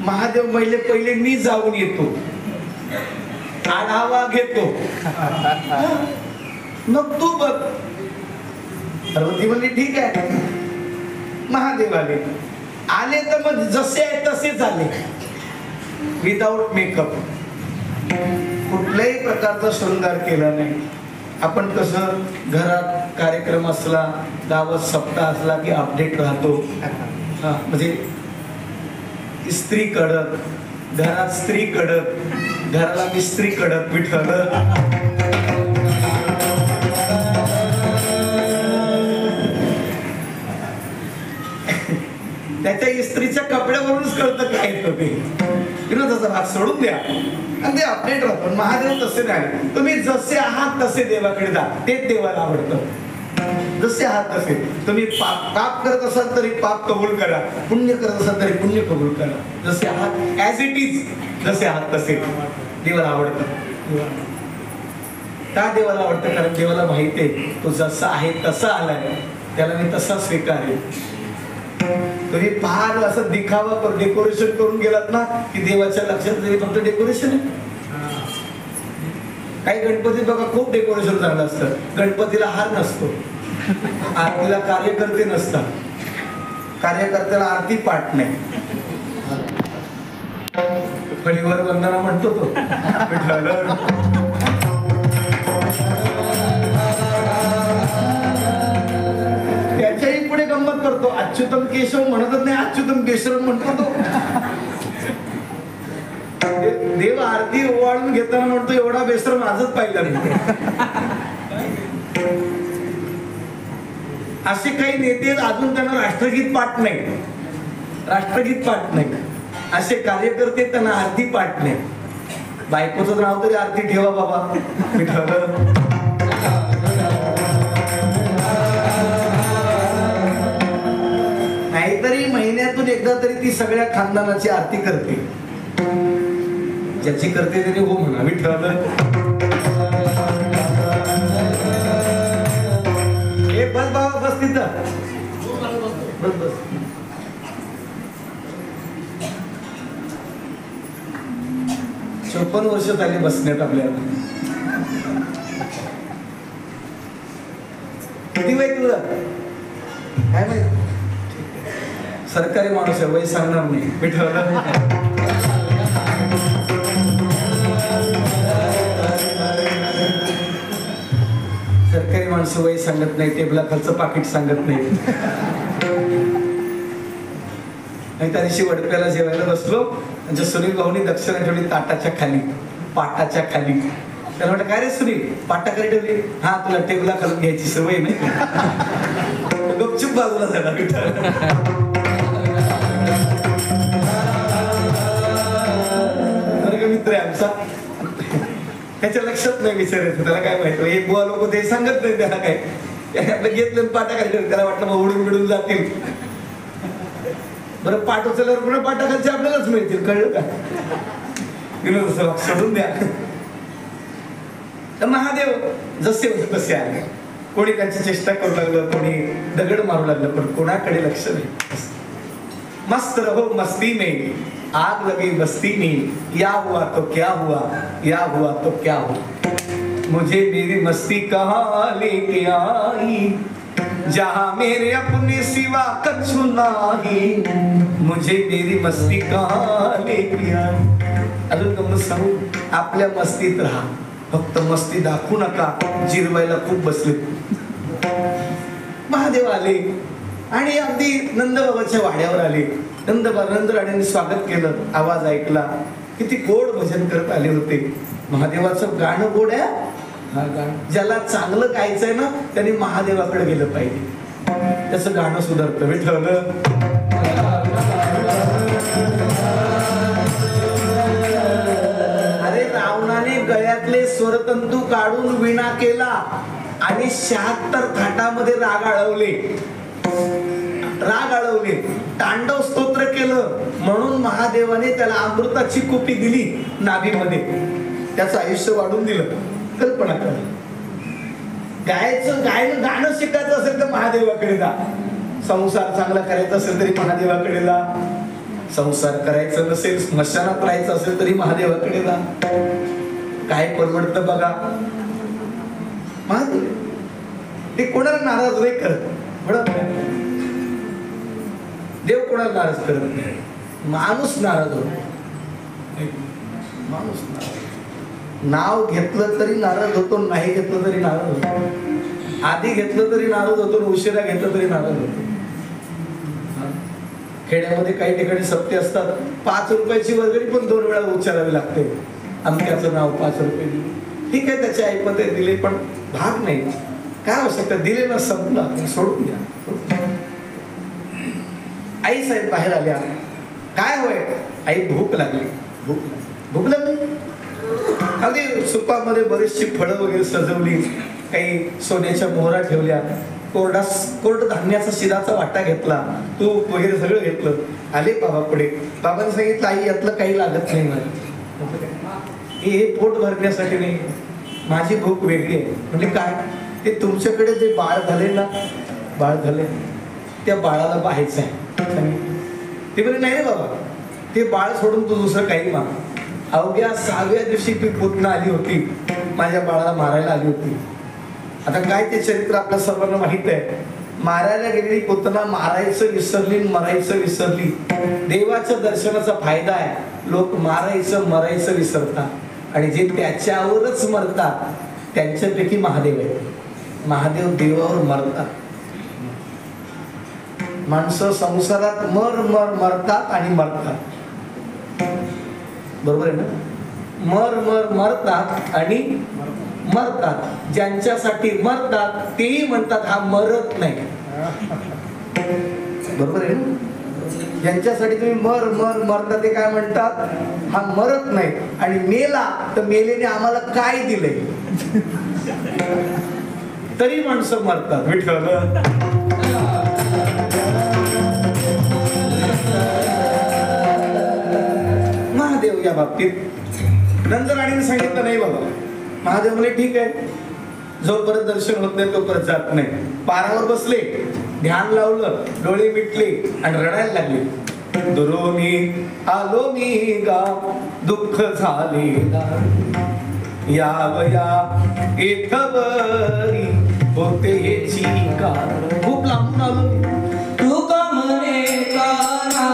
महादेव पहिले मी जाऊन येतो, आढावा घेतो, मग तू बघ. पार्वती म्हणली ठीक आहे. महादेव आले तर मग जसे आहे तसेच आले, विदाउट मेकअप, कुठल्याही प्रकारचा शृंगार केला नाही. आपण कसं घरात कार्यक्रम असला, गावात सप्ताह असला की अपडेट राहतो. म्हणजे स्त्री कडक, घरात स्त्री कडक, घराला मिस्त्री कडक. विठ्ठल त्याच्या इस्त्रीच्या कपड्यावरूनच कळतं काय येतं ते. विरोधाचा भाग सोडून द्या आणि ते अपडेट राहतो. महादेव तसे नाही, तुम्ही जसे आहात तसे देवाकडे जा, तेच देवाला आवडतं. जसे आहात तसे. तुम्ही पाप करत असाल तरी पाप कबूल करा, पुण्य करत असाल तरी पुण्य कबूल करा. जसे आहात ऍज इट इज, जसे आहात तसे देवाला आवडतं. का देवाला आवडतं? कारण देवाला माहिती आहे तो जसा आहे तसा आलाय, त्याला मी तसा स्वीकारेल. तुम्ही फार असं दिखावा करून डेकोरेशन करून गेलात ना की देवाच्या लक्षात फक्त डेकोरेशन आहे. काही गणपती बघा खूप डेकोरेशन चांगलं असतं, गणपतीला हार नसतो, आरतीला कार्यकर्ते नसतात, कार्यकर्त्याला आरती पाठ नाही. फळीवर वंदना म्हणतो तो. त्याच्याही पुढे गंमत करतो. अच्युतम केशव म्हणतच नाही, अच्युतम केशव म्हणतो तो. देव आरती ओवाळून घेताना म्हणतो एवढा बेसर माझच पाहिलं नाही. असे काही नेते अजून त्यांना राष्ट्रगीत पाठ नाही, राष्ट्रगीत पाठ नाही. असे कार्यकर्ते त्यांना आरती पाठ नाही. बायकोचं नाव तरी आरती ठेवा बाबा. नाहीतरी महिन्यातून एकदा तरी ती सगळ्या खानदानाची आरती करते. ज्याची करते त्याने हो म्हणा. विठ्ठल हे बस बाबा, बस तिथं बस बस. चोपन्न वर्ष झाली बसण्यात आपल्याला. किती वय तुझं काय माहिती? सरकारी माणूस आहे, वय सांगणार नाही. विठ्ठल सरकारी माणसं वय सांगत नाही, टेबला खालचं पाकिट सांगत नाही. आणि त्या दिवशी वडप्याला जेवायला बसलो, म्हणजे सुनील भाऊनी दक्षिणा ठेवली ताटाच्या खाली, पाटाच्या खाली. त्याला म्हटलं काय रे सुनील, पाटाखाली ठेवली? हा, तुला टेबला खालून घ्यायची सवय नाही. गपचूप बाजूला झाला विठ्ठल. मित्र आहे आमचा, त्याच्या लक्षात नाही विचारायचं, त्याला काय माहिती हे बुवा लोक ते सांगत नाही त्याला काय. आपलं घेतलं पाटाखाली, त्याला वाटलं मग उडून बिडून जातील. बरं, पाठ उचलल्यावर पुन्हा पाटाखालचे आपल्यालाच मिळतील, कळलं का? विनोद सोडून द्या. तर महादेव जसे होते तसे आले. कोणी त्यांची चेष्टा करू लागलं, कोणी दगड मारू लागलं, पण कोणाकडे लक्ष नाही. मस्त रहो मस्ती में, आग लगी बस्ती में, या हुआ तो क्या हुआ, या हुआ तो क्या हुआ. मुझे मेरी मस्ती कहाँ लेके आई, जहाँ मेरे अपने सिवा कछु नाही. मुझे मेरी मस्ती कहाँ लेके आई. अजून गमत सांगू, आपल्या मस्तीत राहा, फक्त मस्ती दाखवू नका. जिरवायला खूप बसले. महादेव आले आणि अगदी नंदबाबाच्या वाड्यावर आले. नंदराणींनी स्वागत केलं, आवाज ऐकला. किती गोड भजन करत आले होते. महादेवाचं गाणं गोड आहे. ज्याला चांगलं गायचंय ना, त्यांनी महादेवाकडे गेलं पाहिजे, त्याचं गाणं सुधारतं. विठ्ठल अरे, रावणाने गळ्यातले स्वरतंतू काढून विणा केला आणि 76 थाटामध्ये राग आळवले, तांडव स्तोत्र केलं. म्हणून महादेवाने त्याला अमृताची कुपी दिली नाभीमध्ये, त्याचं आयुष्य वाढून दिलं. कल्पना कर. गाणं शिकायचं असेल तर महादेवाकडे जा. संसार चांगला करायचा असेल तरी महादेवाकडे जा. संसार करायचं नसेल, स्मशानात राहायचं असेल तरी महादेवाकडे जा. काय परवडतं बघा. महादेव ते कोणाला नाराज नाही करत. देव कोणाला नाराज करत नाही. माणूस नाराज होतो. माणूस नाव घेतलं तरी नाराज होतो, नाही घेतलं तरी नाराज होतो. आधी घेतलं तरी नाराज होतो, उशिरा घेतलं तरी नाराज होतो. खेड्यामध्ये काही ठिकाणी सप्ते असतात, 5 रुपयाची वर्गणी पण 2 वेळा उच्चारावी लागते. अमक्याचं नाव 5 रुपये दिले, ठीक आहे, त्याच्या ऐपते दिले, पण भाग नाही. काय आवश्यकता, दिले ना, संपलं, सोडून द्या. आई साहेब बाहेर आल्या. काय होय आई, भूक लागली. भूक लागली. अगदी सुपामध्ये बरीचशी फळं वगैरे सजवली, काही सोन्याच्या मोहरा ठेवल्या, कोरड धान्याचा शिराचा वाटा घेतला, तूप वगैरे सगळं घेतलं. आले बाबा पुढे. बाबांनी सांगितलं, आई यातलं काही लागत नाही मला, हे पोट भरण्यासाठी नाही, माझी भूक वेगळी आहे. म्हणजे काय, ते तुमच्याकडे जे बाळ झाले त्या बाळाला पाहायचं आहे. ते म्हणजे नाही रे बाबा, ते बाळ सोडून तू दुसरं काही माग. अवघ्या 6व्या दिवशी ती पुतना आली होती, माझ्या बाळाला मारायला आली होती. आता काय ते चरित्र आपल्या सर्वांना माहित आहे. मारायला गेलेली पुतना मारायचं विसरली, मरायचं विसरली. देवाच्या दर्शनाचा फायदा आहे, लोक मारायचं मरायचं विसरतात आणि जे त्याच्यावरच मरतात त्यांच्यापैकी महादेव आहे. महादेव देवावर मरतात. माणसं संसारात मरतात आणि मरतात. बरोबर आहे ना? मरतात आणि मरतात. ज्यांच्यासाठी मरतात तेही म्हणतात हा मरत नाही. बरोबर आहे ना? ज्यांच्यासाठी तुम्ही मरता ते काय म्हणतात, हा मरत नाही. आणि मेला तर मेलेने आम्हाला काय दिलंय, तरी माणसं मरतात. विठ्ठल महादेव या बाबतीत नंदराणीने सांगितलं, नाही बाबा. महादेव म्हणले ठीक आहे, जोपर्यंत दर्शन होत नाही तोपर्यंत जात नाही. पारावर बसले, ध्यान लावलं, डोळे मिटले आणि रडायला लागले. दुरोनी आलो मी गा, दुःख झाले यावया एथवरी होते याची का. खूप लांबून आलो, तुका म्हणे काना,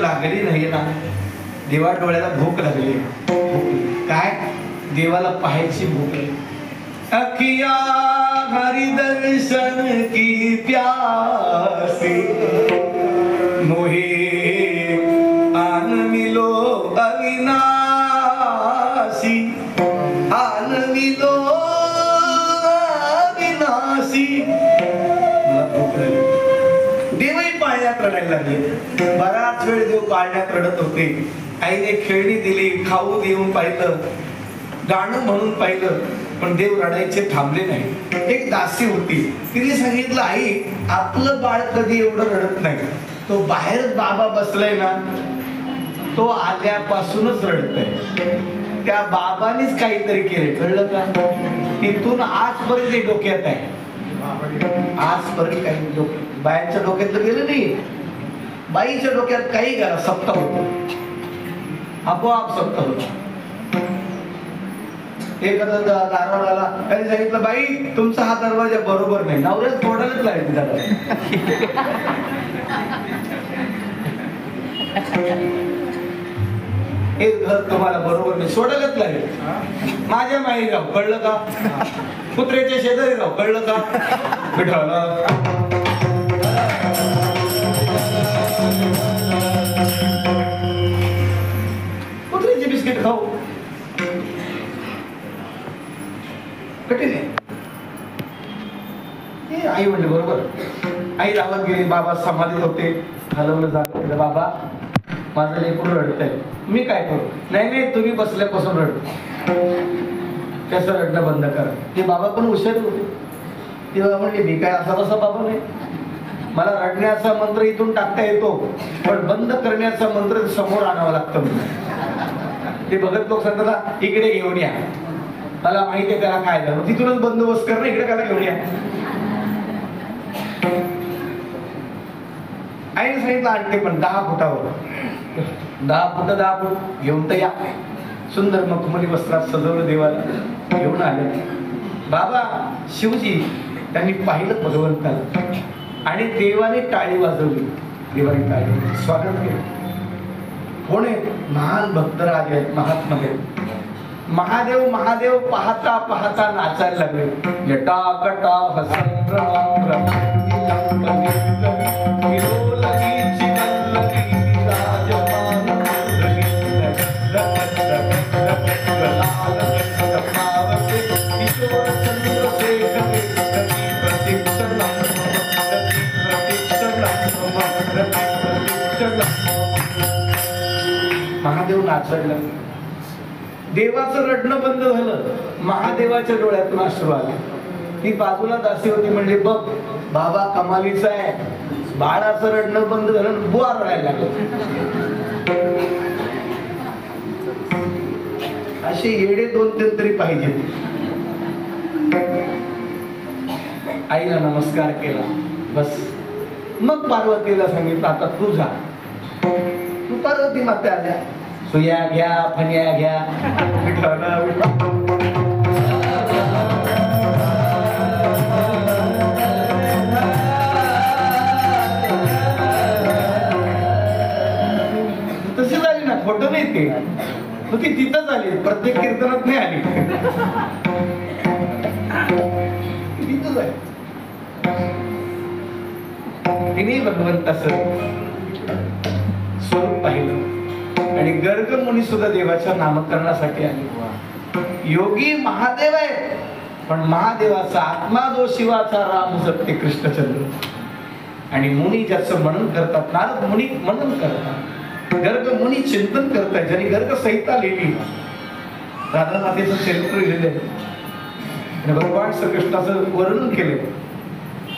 लागली नाही ना, देवा डोळ्याला भूक लागली. काय? देवाला पाहायची भूक लागली. अखिया हरि दर्शन की प्यासी, मोहे आन मिलो अविनाशी, आन मिलो अविनाशी. मला भूक लागली. देवही पाळण्यात रडायला लागले. बराच वेळ देव पाळण्यात रडत होते. आईने खेळणी दिली, खाऊ देऊन पाहिलं, गाणं म्हणून पाहिलं, पण देव रडायचे थांबले नाही. एक दासी होती, तिने सांगितलं, आई आपलं बाळ कधी एवढं रडत नाही, तो बाहेर बाबा बसलाय ना, तो आल्यापासूनच रडतय. त्या बाबानीच काहीतरी केले, कळलं का? तिथून आजपर्यंत डोक्यात आहे. आजपर्यंत काही डोक्यात, बायांच्या डोक्यात तर गेलं नाही, बाईच्या डोक्यात काही करा सप्त होतो, आपोआप सप्त होतो. एखादा दारवाला आला, त्याने सांगितलं, बाई तुमचा हा दरवाजा बरोबर नाही, नवऱ्याच तोडायलाच लागेल दादा. हे घर तुम्हाला बरोबर नाही, सोडायलाच लागेल. माझ्या माई राव, कळलं का? कुत्र्याच्या शेजारी राव, कळलं का? कुत्र्याची बिस्किट खाऊ कठीण आहे. आई म्हणजे बरोबर. आई रावत गेली, बाबा समाधीत होते, हलवलं जात, बाबा माझं लेकरू रडतंय, मी काय करू? नाही नाही, तुम्ही बसल्यापासून रडत, त्याचं रडणं बंद करा. ते बाबा पण हुशार होते. तेव्हा म्हणजे मी काय असा बसा बाबा नाही, मला रडण्याचा मंत्र इथून टाकता येतो, पण बंद करण्याचा मंत्र समोर आणावं लागतं. ते भगत लोक सांगतात, इकडे घेऊन या, मला माहिती आहे त्याला काय झालं, तिथूनच बंदोबस्त करणं, इकडे त्याला घेऊन या. आईने सांगितलं आणते, पण 10 फुटावर, 10 फूट घेऊन तर या. सुंदर मखमली वस्त्रात सजवलं देवाला, घेऊन आले. बाबा शिवजी त्यांनी पाहिलं भगवंताला आणि देवाने टाळी वाजवली. देवाने टाळी स्वागत केलं. कोण आहे? महान भक्तराज आहेत, महात्मा आहेत. महादेव महादेव पाहता पाहता नाचायला लागले. जटाकटा महादेव नाचायला लागले. देवाचं रडणं बंद झालं. महादेवाच्या डोळ्यातून अश्रू आले. ती बाजूला दासी होती, म्हणजे बघ बाबा कमालीचा आहे. बाळाचं रडणं बंद झालं, बुवा रडायला लागलं. असे येडे 2-3 तरी पाहिजे. आईला नमस्कार केला, बस. मग पार्वतीला सांगितलं, आता तू जा. तू पार्वती माता आल्या, सुया घ्या, फण्या घ्या, तशी झाली ना, खोटं नाही ते. ती तिथंच आली, प्रत्येक कीर्तनात नाही आली, तिथंच आहे. तिने भगवंताचं स्वरूप पाहिलं आणि गर्ग मुनी सुद्धा देवाच्या नामकरणासाठी आले. योगी महादेव आहे, पण महादेवाचा आत्मा जो शिवाचा राम सत्य कृष्णचंद्र. आणि मुनी ज्याचं मनन करतात, नारद मुनी मनन करतात, गर्ग मुनी चिंतन करतात. ज्यांनी गर्ग संहिता लिहिली, राधा मातेचं चरित्र लिहिलं आणि भगवान श्रीकृष्णाचं वर्णन केले.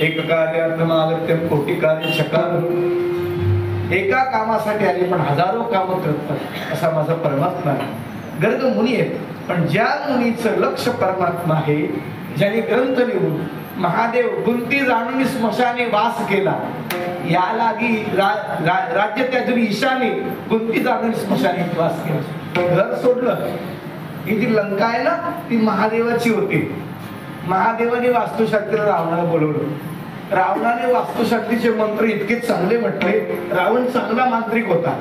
एक कार्यार्थमागत्यम कोटी कार्य चकार. एका कामासाठी आले पण हजारो कामं करतात, असा माझा परमात्मा आहे. गर्ग मुनी आहेत, पण ज्या मुनीचं लक्ष परमात्मा आहे, ज्याने ग्रंथ लिहून महादेव गुंती जाणून स्मशाने वास केला, या लागी राज्य त्यातून ईशाने गुंती जाणून स्मशाने वास केला. घर सोडलं. ही जी लंका आहे ना, ती महादेवाची होती. महादेवाने वास्तुशास्त्राला रावणाला बोलवलं. रावणाने वास्तुशांतीचे मंत्र इतके चांगले म्हटले. रावण चांगला मांत्रिक होता,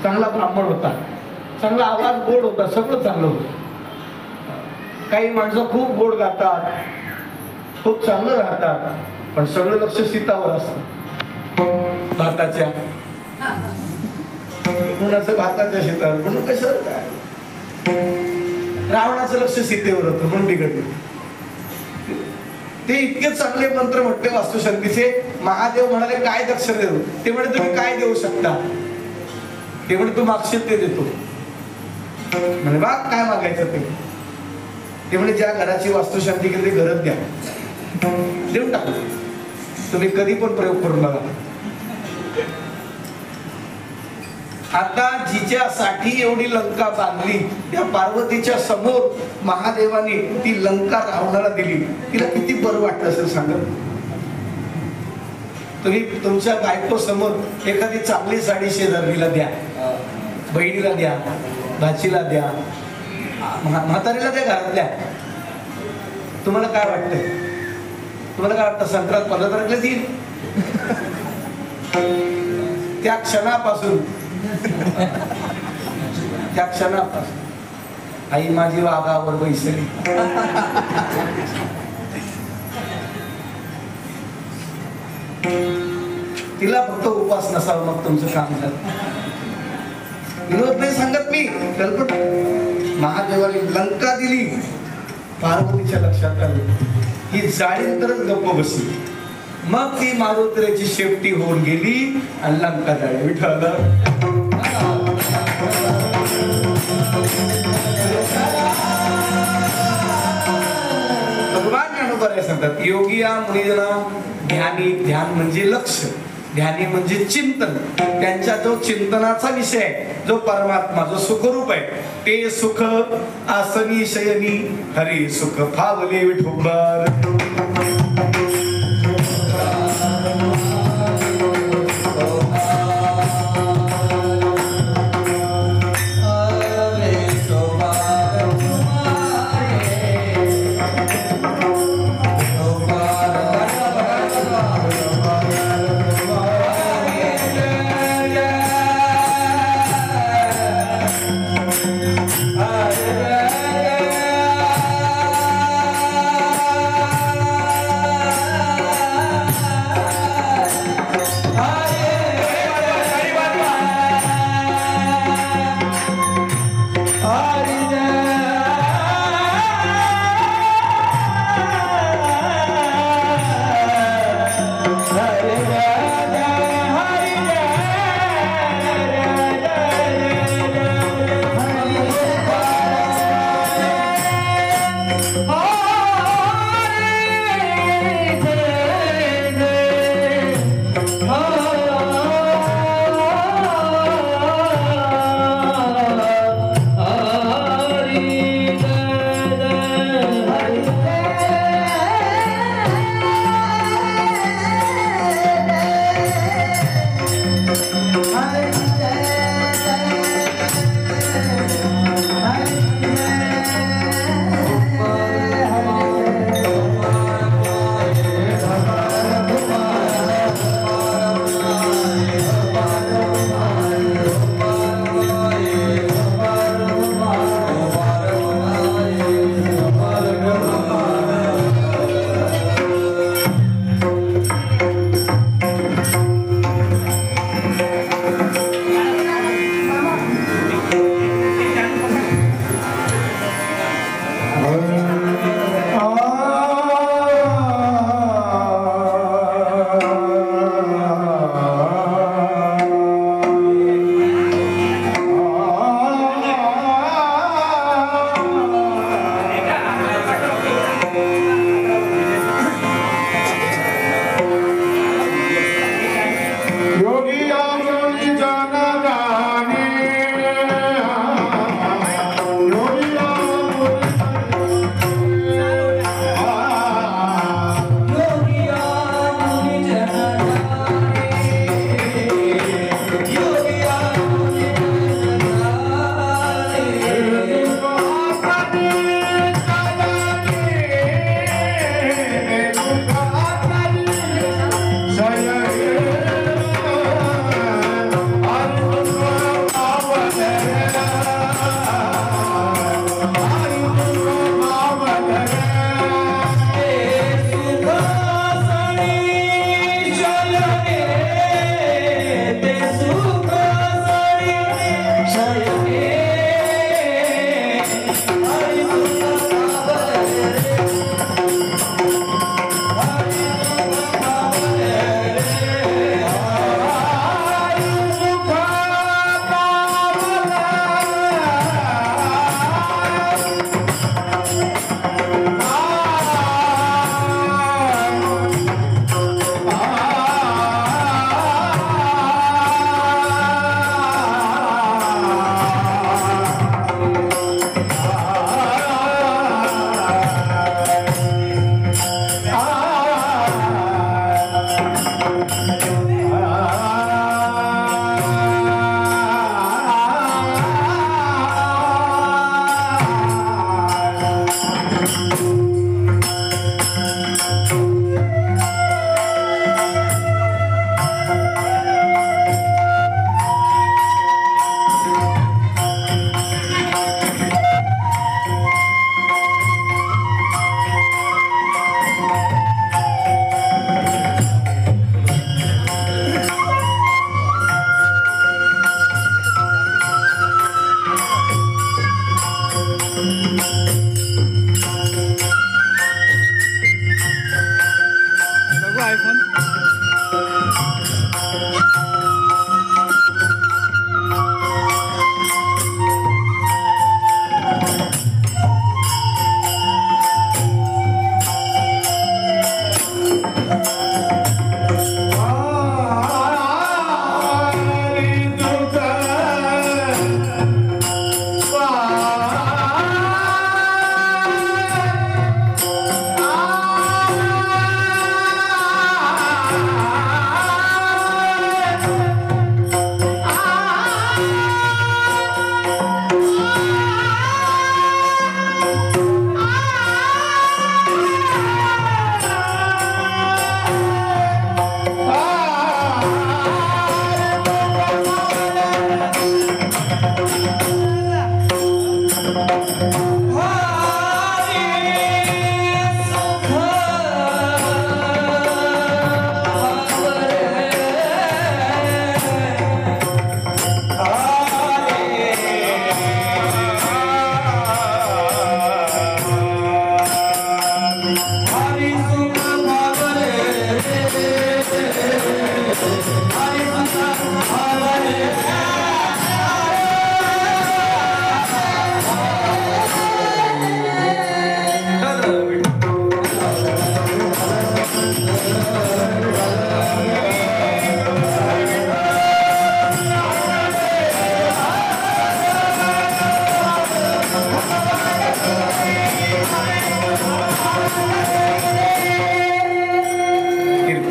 चांगला ब्राह्मण होता, चांगला आवाज गोड होता, सगळं चांगलं होतं. काही माणसं खूप गोड गातात, खूप चांगलं राहतात, पण सगळं लक्ष सीतावर असतं. भाताच्या कुणाचं भाताच्या शेतावर, म्हणून कसं रावणाचं लक्ष सीतेवर होतं, म्हणून बिघडलं. ते इतके चांगले मंत्र म्हटले वास्तुशांतीचे. महादेव म्हणाले काय दक्षिणा देऊ? ते म्हणे तुम्ही काय देऊ शकता? ते म्हणे तू मागशील ते देतो. म्हणे बा काय मागायचं ते? ते म्हणे ज्या घराची वास्तुशांती केली ते घरच द्या, देऊन टाकू. तुम्ही कधी पण प्रयोग करून बघा. आता जिच्यासाठी एवढी लंका बांधली, त्या पार्वतीच्या समोर महादेवाने ती लंका रावणाला दिली. तिला किती बरं वाटलं असेल सांगा. तुम्ही तुमच्या बायको समोर एखादी चांगली साडी शेजारीला द्या, बहिणीला द्या, भाचीला द्या, म्हातारीला द्या, घरातल्या. तुम्हाला काय वाटतंय? तुम्हाला काय वाटतं? संक्रांत 15 तारखेला देईल. त्या क्षणापासून आई माझी वाघावर बैसली. तिला फक्त उपास नसावा, मग तुमचं काम झालं. विनोद नाही सांगत मी, कल्पना. महादेवाने लंका दिली, पार्वतीच्या लक्षात आलं ही जाळी तरच गप्प बसली. मग ती मारुतीची शेपटी होऊन गेली आणि लंका जाळी. विठ्ठल भगवान ज्ञानोबा सांगतात, योगिया मुनिजना ध्यानी. ध्यान म्हणजे लक्ष, ध्यानी म्हणजे चिंतन. त्यांच्या जो चिंतनाचा विषय आहे, जो परमात्मा, जो सुखरूप आहे, ते सुख आसनी शयनी हरी सुख फावले विठोबर.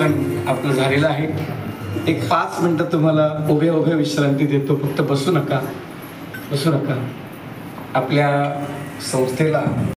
कीर्तन आपलं झालेलं आहे. एक 5 मिनिटं तुम्हाला उभ्या उभ्या विश्रांती देतो. फक्त बसू नका. आपल्या संस्थेला